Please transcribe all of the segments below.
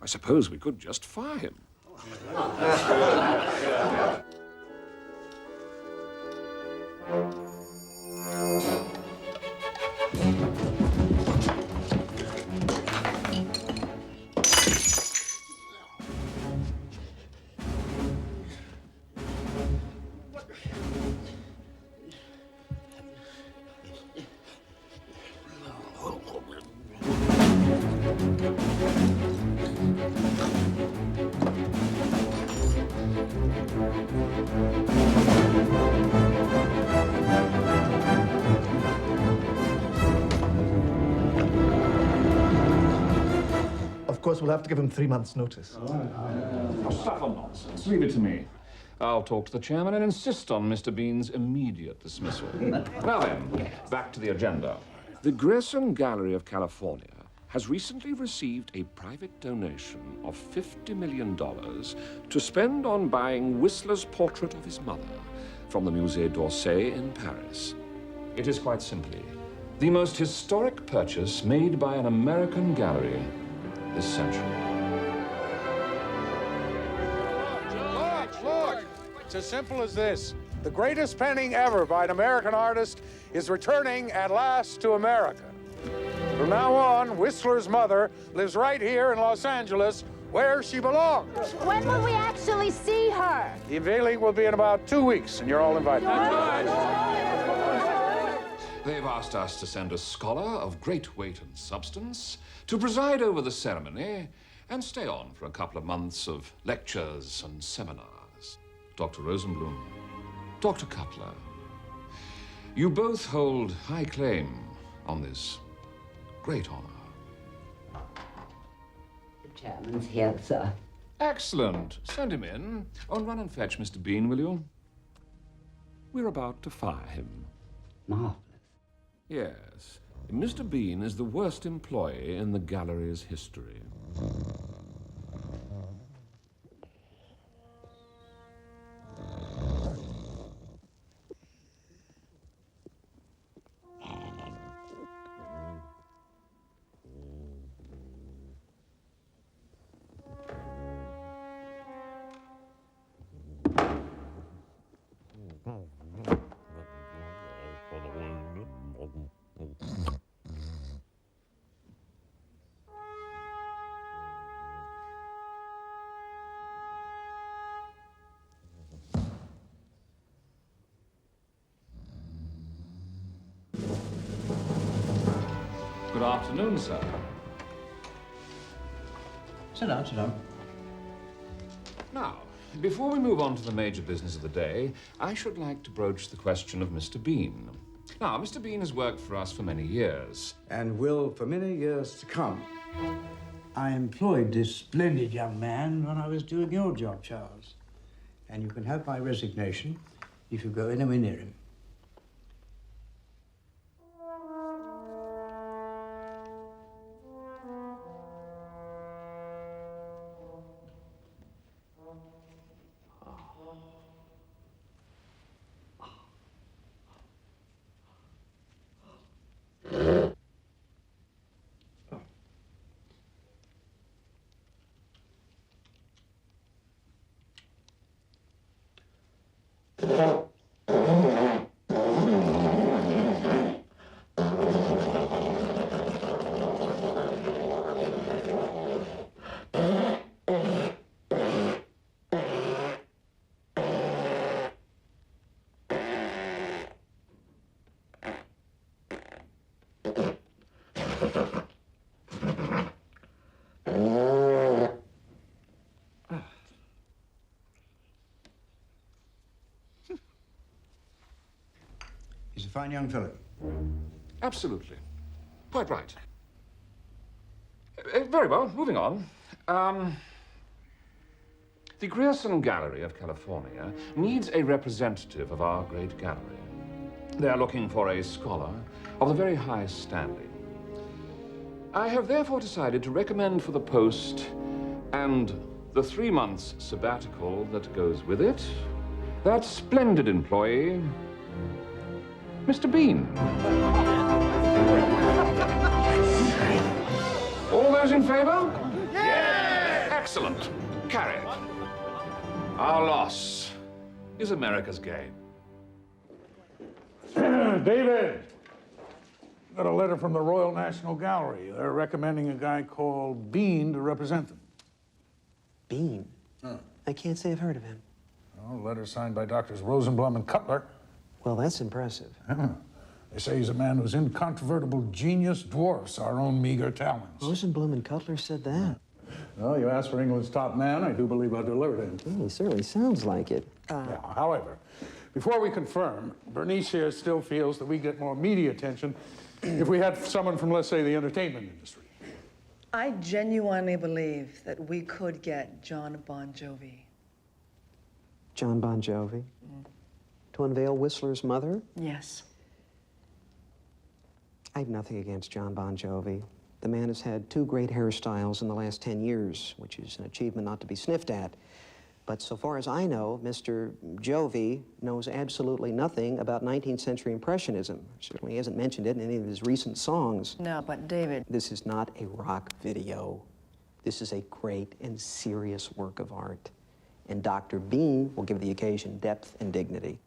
I suppose we could just fire him. Of course, we'll have to give him 3 months' notice. Stuff and nonsense. Leave it to me. I'll talk to the chairman and insist on Mr. Bean's immediate dismissal. Now then, back to the agenda. The Grayson Gallery of California has recently received a private donation of $50 million to spend on buying Whistler's portrait of his mother from the Musée d'Orsay in Paris. It is quite simply the most historic purchase made by an American gallery this century. Look! It's as simple as this. The greatest painting ever by an American artist is returning at last to America. From now on, Whistler's mother lives right here in Los Angeles, where she belongs. When will we actually see her? The unveiling will be in about 2 weeks, and you're all invited. They've asked us to send a scholar of great weight and substance to preside over the ceremony and stay on for a couple of months of lectures and seminars. Dr. Rosenblum, Dr. Cutler, you both hold high claim on this great honor. The chairman's here, sir. Excellent. Send him in. Oh, and run and fetch Mr. Bean, will you? We're about to fire him. Marvelous. Yes. Mr. Bean is the worst employee in the gallery's history. Good afternoon, sir. Sit down, sit down. Now, before we move on to the major business of the day, I should like to broach the question of Mr. Bean. Now, Mr. Bean has worked for us for many years. And will for many years to come. I employed this splendid young man when I was doing your job, Charles. And you can have my resignation if you go anywhere near him. He's a fine young fellow. Absolutely. Quite right. Very well, moving on. The Grierson Gallery of California needs a representative of our great gallery. They are looking for a scholar of the very highest standing. I have therefore decided to recommend for the post and the 3 months sabbatical that goes with it, that splendid employee, Mr. Bean. All those in favor? Yeah! Excellent. Carried. Our loss is America's gain. David, got a letter from the Royal National Gallery. They're recommending a guy called Bean to represent them. Bean? I can't say I've heard of him. Well, letter signed by Doctors Rosenblum and Cutler. Well, that's impressive. They say he's a man whose incontrovertible genius dwarfs our own meager talents. Rosenblum and Cutler said that. Well, you asked for England's top man. I do believe I delivered him. He certainly sounds like it. Yeah, however, before we confirm, Bernice here still feels that we get more media attention if we had someone from, let's say, the entertainment industry. I genuinely believe that we could get John Bon Jovi. John Bon Jovi? To unveil Whistler's mother? Yes. I have nothing against John Bon Jovi. The man has had 2 great hairstyles in the last 10 years, which is an achievement not to be sniffed at. But so far as I know, Mr. Jovi knows absolutely nothing about 19th century Impressionism. Certainly he hasn't mentioned it in any of his recent songs. No, but David... This is not a rock video. This is a great and serious work of art. And Dr. Bean will give the occasion depth and dignity.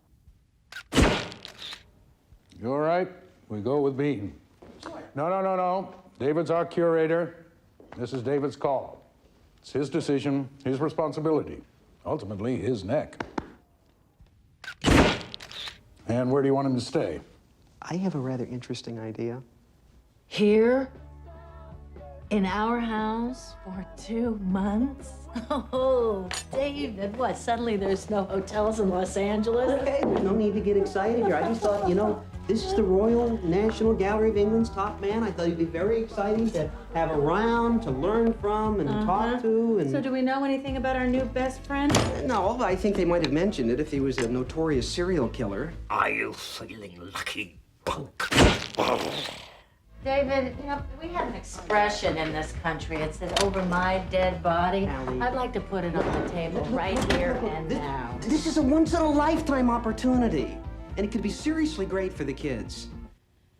You all right? We go with Bean. No. David's our curator. This is David's call. It's his decision, his responsibility. Ultimately, his neck. And where do you want him to stay? I have a rather interesting idea. Here? In our house? For 2 months? Oh, David, what? Suddenly there's no hotels in Los Angeles? Okay, there's no need to get excited here. I just thought, you know, this is the Royal National Gallery of England's top man. I thought it'd be very exciting to have around, to learn from, and talk to, and... So do we know anything about our new best friend? No, I think they might have mentioned it if he was a notorious serial killer. Are you feeling lucky, punk? David, you know, we have an expression in this country. It says, over my dead body. Allie. I'd like to put it on the table right here and now. This is a once-in-a-lifetime opportunity, and it could be seriously great for the kids.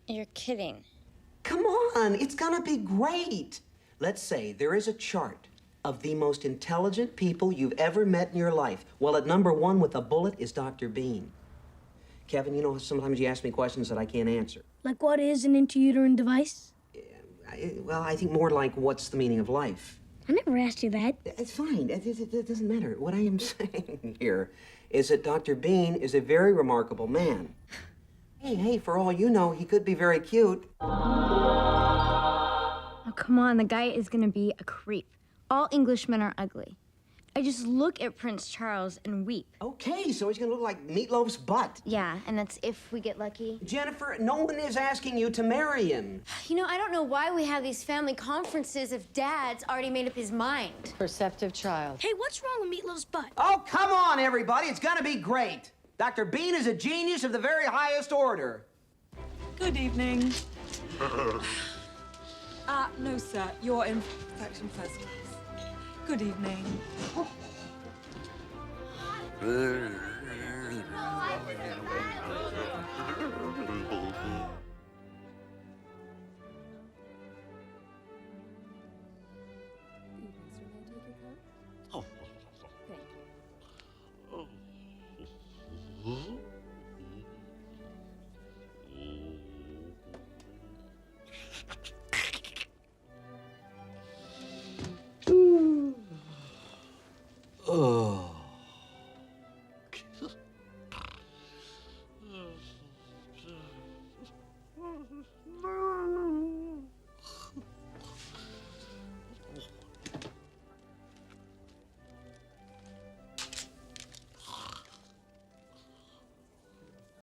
You're kidding. Come on, it's gonna be great. Let's say there is a chart of the most intelligent people you've ever met in your life. Well, at number 1 with a bullet is Dr. Bean. Kevin, you know, sometimes you ask me questions that I can't answer. Like, what is an intrauterine device? Well, I think more like, what's the meaning of life? I never asked you that. It's fine. It doesn't matter. What I am saying here is that Dr. Bean is a very remarkable man. Hey, for all you know, he could be very cute. Oh, come on. The guy is gonna be a creep. All Englishmen are ugly. I just look at Prince Charles and weep. Okay, so he's gonna look like Meatloaf's butt. Yeah, and that's if we get lucky. Jennifer, no one is asking you to marry him. You know, I don't know why we have these family conferences if Dad's already made up his mind. Perceptive child. Hey, what's wrong with Meatloaf's butt? Oh, come on, everybody. It's gonna be great. Dr. Bean is a genius of the very highest order. Good evening. No, sir. You're in section first class. Good evening.